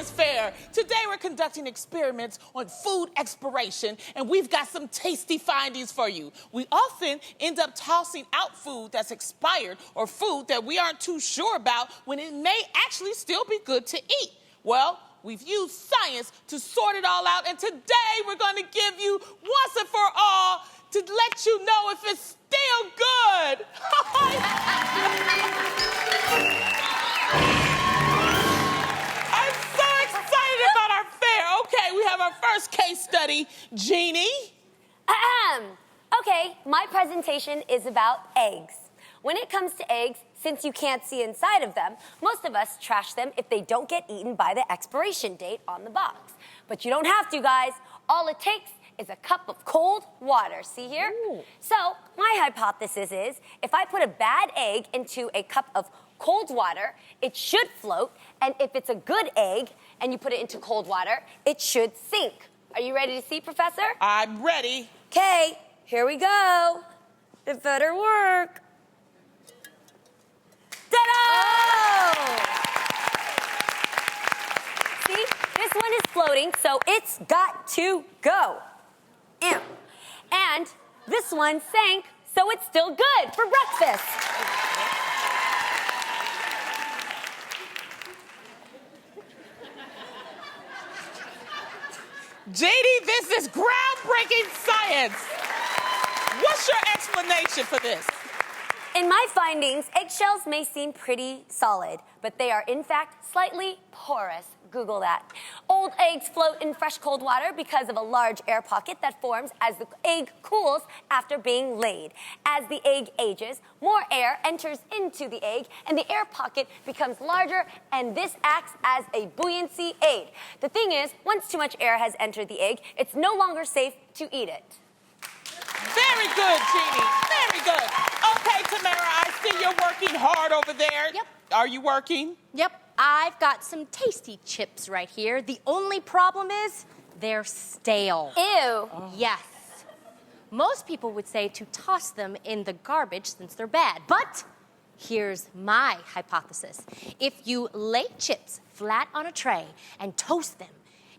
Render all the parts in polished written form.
Science Fair. Today we're conducting experiments on food exploration, and we've got some tasty findings for you. We often end up tossing out food that's expired or food that we aren't too sure about when it may actually still be good to eat. Well, we've used science to sort it all out, and today we're going to give you once and for all to let you know if it's still good. I'm so excited about our fair. Okay, we have our first case study. Jeannie? Okay, my presentation is about eggs. When it comes to eggs, since you can't see inside of them, most of us trash them if they don't get eaten by the expiration date on the box. But you don't have to, guys. All it takes is a cup of cold water. See here? Ooh. So my hypothesis is if I put a bad egg into a cup of cold water, it should float. And if it's a good egg and you put it into cold water, it should sink. Are you ready to see, Professor? I'm ready. Okay, here we go. It better work. Ta-da! See, this one is floating, so it's got to go. And this one sank, so it's still good for breakfast. JD, this is groundbreaking science. What's your explanation for this? In my findings, eggshells may seem pretty solid, but they are in fact slightly porous. Google that. Old eggs float in fresh cold water because of a large air pocket that forms as the egg cools after being laid. As the egg ages, more air enters into the egg and the air pocket becomes larger, and this acts as a buoyancy aid. The thing is, once too much air has entered the egg, it's no longer safe to eat it. Very good, Jeannie. Very good. Okay, Tamara, I see you're working hard over there. Yep. Are you working? Yep, I've got some tasty chips right here. The only problem is they're stale. Ew. Oh. Yes. Most people would say to toss them in the garbage since they're bad. But here's my hypothesis. If you lay chips flat on a tray and toast them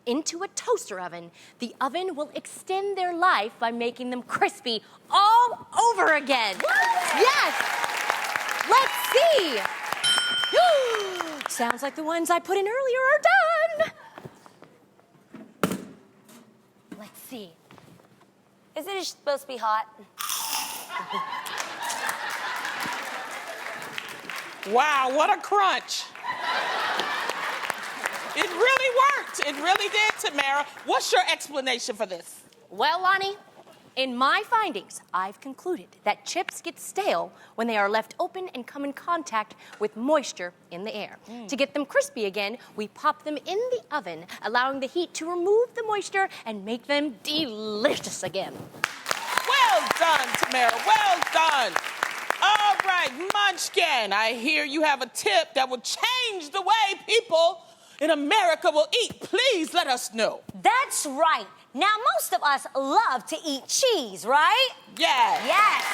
into a toaster oven, the oven will extend their life by making them crispy all over again. What? Yes. Let's see. Sounds like the ones I put in earlier are done. Let's see. Isn't it supposed to be hot? Wow, what a crunch. It really worked. It really did, Tamara. What's your explanation for this? Well, Lonnie, in my findings, I've concluded that chips get stale when they are left open and come in contact with moisture in the air. To get them crispy again, we pop them in the oven, allowing the heat to remove the moisture and make them delicious again. Well done, Tamara. Well done. All right, Munchkin, I hear you have a tip that will change the way people in America will eat. Please let us know. That's right. Now, most of us love to eat cheese, right? Yeah. Yes.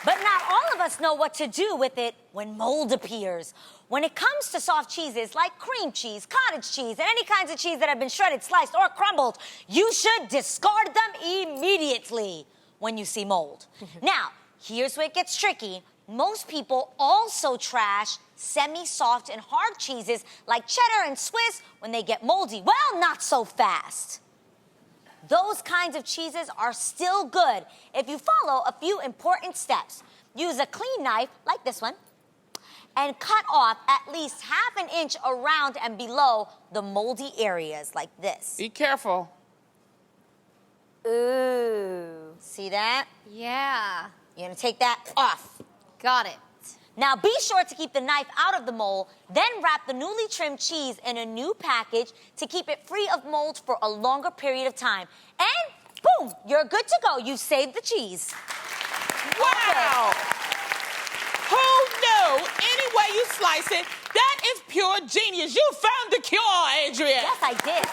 But not all of us know what to do with it when mold appears. When it comes to soft cheeses like cream cheese, cottage cheese, and any kinds of cheese that have been shredded, sliced, or crumbled, you should discard them immediately when you see mold. Now, here's where it gets tricky. Most people also trash semi-soft and hard cheeses like cheddar and Swiss when they get moldy. Well, not so fast. Those kinds of cheeses are still good if you follow a few important steps. Use a clean knife, like this one, and cut off at least ½ an inch around and below the moldy areas, like this. Be careful. Ooh, see that? Yeah, You're gonna take that off. got it. Now be sure to keep the knife out of the mold, then wrap the newly trimmed cheese in a new package to keep it free of mold for a longer period of time. And boom, you're good to go. You saved the cheese. Wow. Who knew? Any way you slice it, that is pure genius. You found the cure, Adrian. Yes, I did.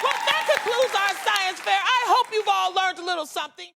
Well, that concludes our science fair. I hope you've all learned a little something.